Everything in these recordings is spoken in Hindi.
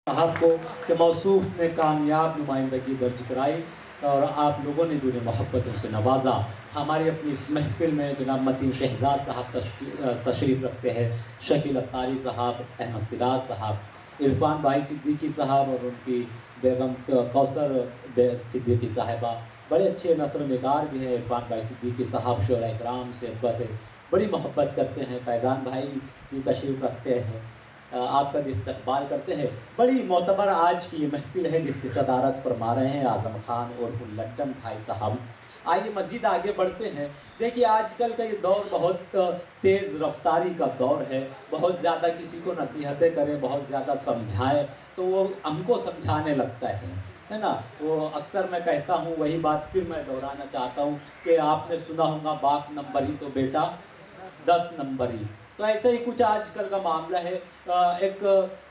साहब को कि मौसूफ ने कामयाब नुमाइंदगी दर्ज कराई और आप लोगों ने उन्हें मोहब्बतों से नवाजा। हमारी अपनी इस महफिल में जनाब मतीन शहजाद साहब तशरीफ़ रखते हैं, शकील अत्तारी साहब, अहमद सिराज साहब, इरफान भाई सिद्दीकी साहब और उनकी बेगम कौसर सिद्दीकी साहिबा। बड़े अच्छे नस्र निगार भी हैं इरफान भाई सिद्दीकी साहब, शोरा इकराम से अब्बा से बड़ी मोहब्बत करते हैं। फैज़ान भाई भी तशरीफ़ रखते हैं, आपका भी इस्तकबाल करते हैं। बड़ी मोतबर आज की ये महफिल है जिसकी सदारत फरमा रहे हैं आज़म खान और लड्डन भाई साहब। आइए मज़ीद आगे बढ़ते हैं। देखिए आजकल का ये दौर बहुत तेज़ रफ्तारी का दौर है। बहुत ज़्यादा किसी को नसीहतें करें, बहुत ज़्यादा समझाएं तो वो हमको समझाने लगता है ना। वो अक्सर मैं कहता हूँ, वही बात फिर मैं दोहराना चाहता हूँ कि आपने सुना होगा बाप नंबरी तो बेटा 10 नंबरी। तो ऐसा ही कुछ आजकल का मामला है। एक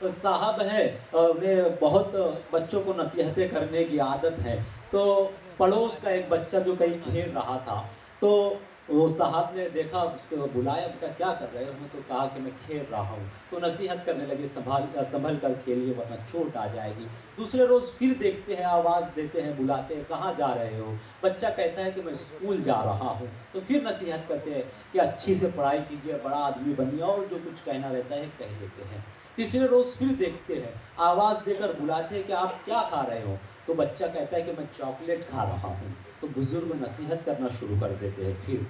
साहब है, उन्हें बहुत बच्चों को नसीहतें करने की आदत है। तो पड़ोस का एक बच्चा जो कहीं खेल रहा था, तो वो साहब ने देखा, उसको बुलाया, बेटा क्या कर रहे हो? तो कहा कि मैं खेल रहा हूँ। तो नसीहत करने लगे, संभल कर खेलिए वरना चोट आ जाएगी। दूसरे रोज़ फिर देखते हैं, आवाज़ देते हैं, बुलाते हैं, कहाँ जा रहे हो? बच्चा कहता है कि मैं स्कूल जा रहा हूँ। तो फिर नसीहत करते हैं कि अच्छी से पढ़ाई कीजिए, बड़ा आदमी बनिए, और जो कुछ कहना रहता है कह देते हैं। तीसरे रोज़ फिर देखते हैं, आवाज़ देकर बुलाते हैं कि आप क्या खा रहे हो? तो बच्चा कहता है कि मैं चॉकलेट खा रहा हूँ। तो बुज़ुर्ग नसीहत करना शुरू कर देते हैं फिर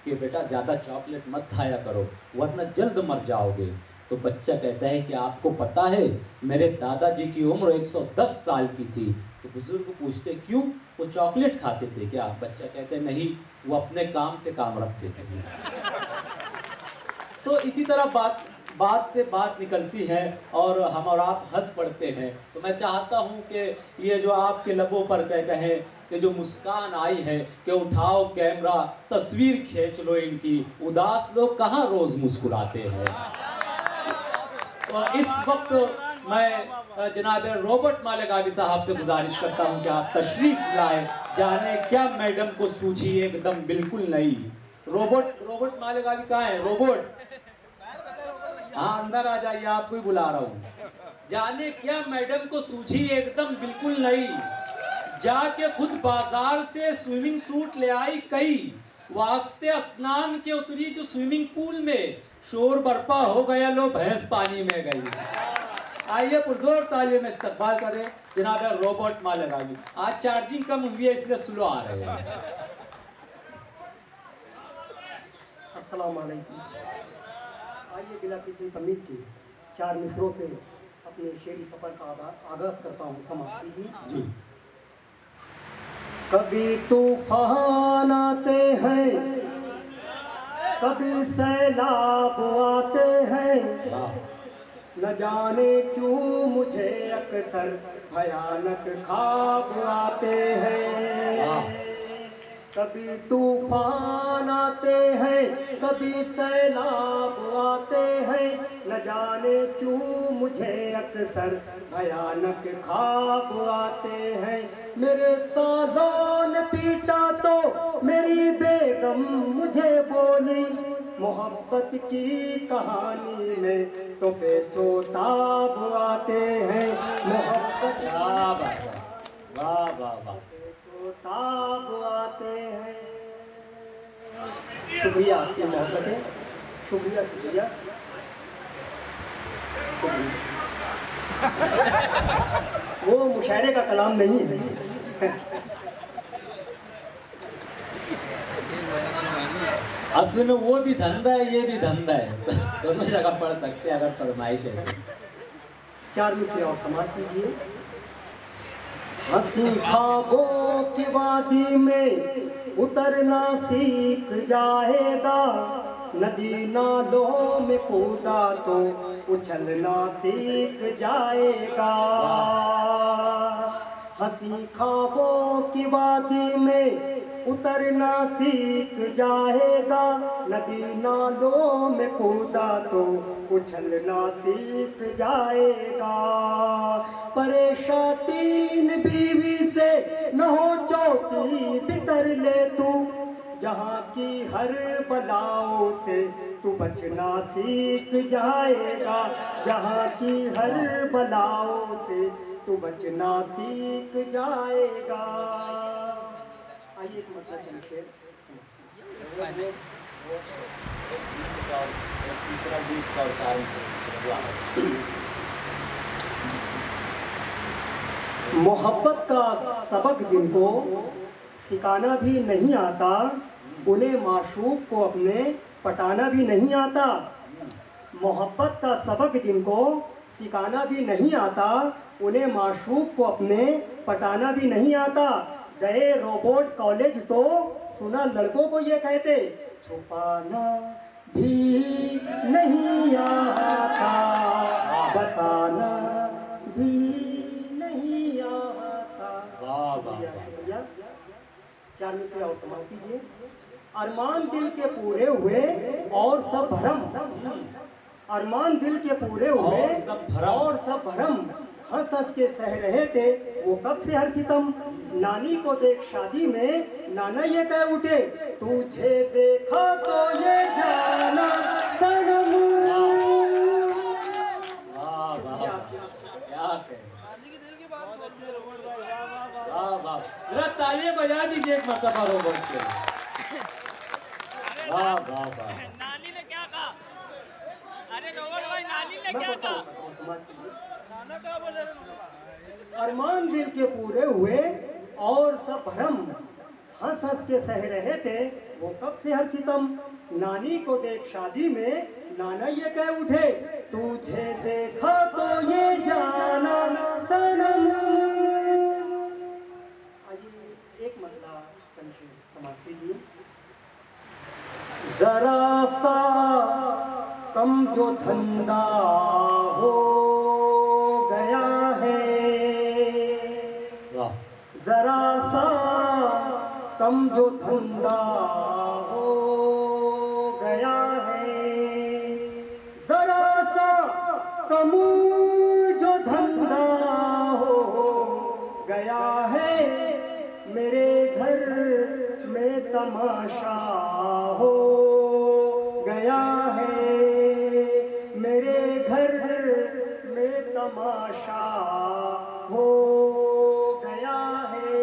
कि बेटा ज़्यादा चॉकलेट मत खाया करो वरना जल्द मर जाओगे। तो बच्चा कहता है कि आपको पता है मेरे दादाजी की उम्र 110 साल की थी। तो बुज़ुर्ग पूछते क्यों, वो चॉकलेट खाते थे क्या? बच्चा कहते नहीं, वो अपने काम से काम रखते थे। तो इसी तरह बात से बात निकलती है और हम और आप हंस पड़ते हैं। तो मैं चाहता हूं कि ये जो आपके लबों पर कहें कि जो मुस्कान आई है कि उठाओ कैमरा तस्वीर खींच लो इनकी, उदास लोग कहाँ रोज मुस्कुराते हैं। तो इस वक्त मैं जनाब रॉबर्ट मालेगावी साहब से गुजारिश करता हूं कि आप तशरीफ लाए। जाने क्या मैडम को सूझी एकदम बिल्कुल नहीं। रॉबर्ट मालेगावी कहाँ है? रॉबर्ट, हाँ अंदर आ जाइए, आपको ही बुला रहा हूँ। जाने क्या मैडम को सूझी एकदम बिल्कुल नहीं, जाके खुद बाजार से स्विमिंग सूट ले आई कई, वास्ते स्नान के उतरी जो स्विमिंग पूल में, शोर बरपा हो गया लो भैंस पानी में गई। आइए पुरजोर तालियों में इस्तकबाल करें जनाब रॉबर्ट मालेगावी। आज चार्जिंग कम हुई है इसलिए स्लो आ रहे हैं। अस्सलाम वालेकुम। आइए बिला किसी तमीज़ के 4 मिसरों से अपने शेरी सफ़र का आगाज़ करता हूँ, समाप्त कीजिए जी। कभी तूफान आते हैं, कभी सैलाब आते हैं, न जाने क्यों मुझे अक्सर भयानक ख्वाब आते हैं। कभी तूफान आते हैं, कभी सैलाब आते हैं, न जाने क्यों मुझे अक्सर भयानक ख्वाब आते हैं। मेरे सालों ने पीटा तो मेरी बेगम मुझे बोली, मोहब्बत की कहानी में तो बेचोताब आते हैं। मोहब्बत वाह वाह वाह, ताब आते हैं। शुक्रिया आपकी मोहब्बतें, शुक्रिया शुक्रिया वो मुशायरे का कलाम नहीं है। असल में वो भी धंधा है, ये भी धंधा है, दोनों जगह पढ़ सकते हैं अगर फरमाइश है। 4 मिसरे और समाप्त कीजिए। हंसी ख्वाबों की वादी में उतरना सीख जाएगा, नदी नालों में कूदा तो उछलना सीख जाएगा। हंसी ख्वाबों की वादी में उतरना सीख जाएगा, नदी नालों में कूदा तो उछलना सीख जाएगा। परेशान 3 बीवी से न हो चौकी भी कर ले तू, जहाँ की हर बलाओं से तू बचना सीख जाएगा जहाँ की हर बलाओं से, तू बचना सीख जाएगा। आइए एक मतलब चमशेर तीसरा गीत का उच्चारण से मोहब्बत का सबक जिनको सिखाना भी नहीं आता, उन्हें माशूक को अपने पटाना भी नहीं आता। मोहब्बत का सबक जिनको सिखाना भी नहीं आता, उन्हें माशूक को अपने पटाना भी नहीं आता। गए रोबोट कॉलेज तो सुना लड़कों को ये कहते, छुपाना भी नहीं आता, बताना भी नहीं आता। वाह वाह शुक्रिया। चार मिसरे और समाप्त कीजिए। अरमान दिल के पूरे हुए और सब भरम, अरमान दिल के पूरे हुए और सब भरम, हंस हंस के सह रहे थे वो कब से हर सितम। नानी को देख शादी में नाना ये कह उठे, तुझे देखा तो ये जाना सनम। वाह वाह क्या कहे, वाह वाह, जरा तालियां बजा दीजिए एक मर्तबा रोबोट के लिए। वाह वाह वाह। नानी ने क्या कहा? अरे रोबोट भाई, नानी ने क्या कहा? नाना क्या बोले? अरमान दिल के पूरे हुए और सब भरम, हंस हंस के सह रहे थे वो कब से हर सितम। नानी को देख शादी में नाना ये कह उठे, तुझे देखा तो ये जाना सनम। आइए एक मतलब चमशेर समाप्त कीजिए। जरा सा कम जो धंधा हो गया है, वाह, जरा सा कम जो धंधा हो गया है, जरा सा कम जो धंधा हो गया है, मेरे घर में तमाशा हो गया है, मेरे घर में तमाशा हो गया है।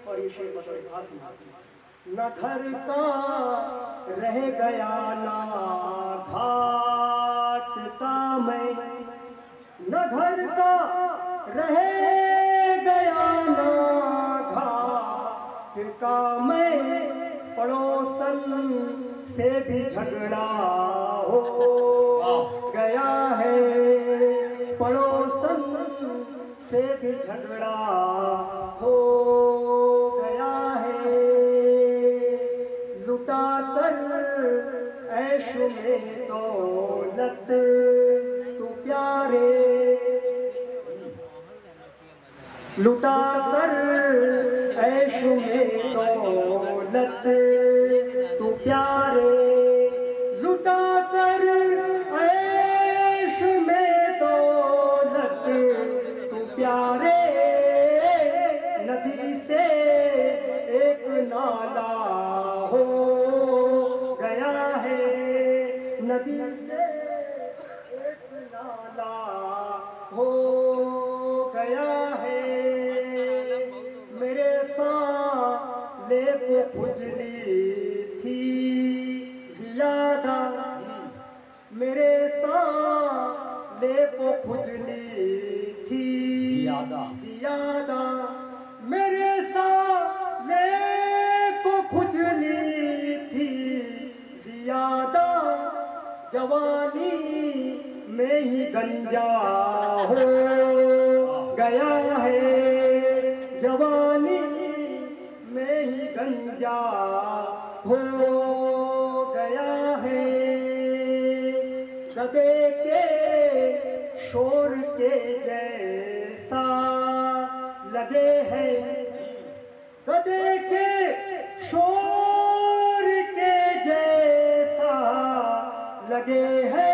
और ये शेर बतौर खास न घर का रह गया ना घाट का मैं, न घर का रह गया ना घाट का मैं, पड़ोसन से भी झगड़ा हो गया है, पड़ोसन से भी झगड़ा हो गया है। लुटा कर ऐश में दौलत तू प्यारे, लुटा कर ऐश में दौलत तू प्यारे, लुटा कर ऐश में दौलत तू प्यारे, नदी से एक नाला हो गया है, नदी से एक नाला हो गया है। मेरे साले को खुजली थी ज्यादा, मेरे साले को खुजली थी ज्यादा, मेरे साले को खुजली थी ज्यादा, जवानी में ही गंजा हो गया है, जवानी में ही गंजा हो गया है। गधे के शोर के जैसा लगे है, गधे के शोर के जैसा लगे है,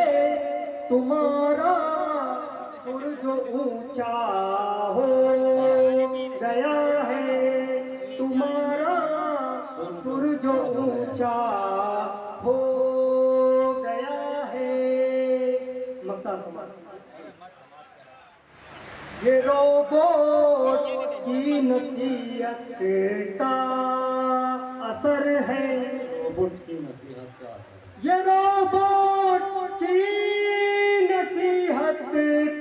तुम्हारा सुर जो ऊंचा हो गया है, तुम्हारा सुर जो ऊंचा हो ये रोबोट की नसीहत का असर है। रोबोट की नसीहत का असर। ये रोबोट की नसीहत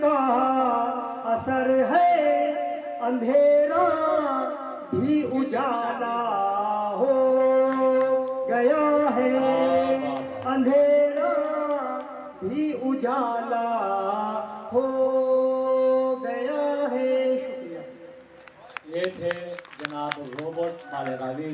का असर है। अंधेरा भी उजाला हो गया है। अंधेरा भी उजाला हो गया है। शुक्रिया। ये थे जनाब रोबोट मालेगावी।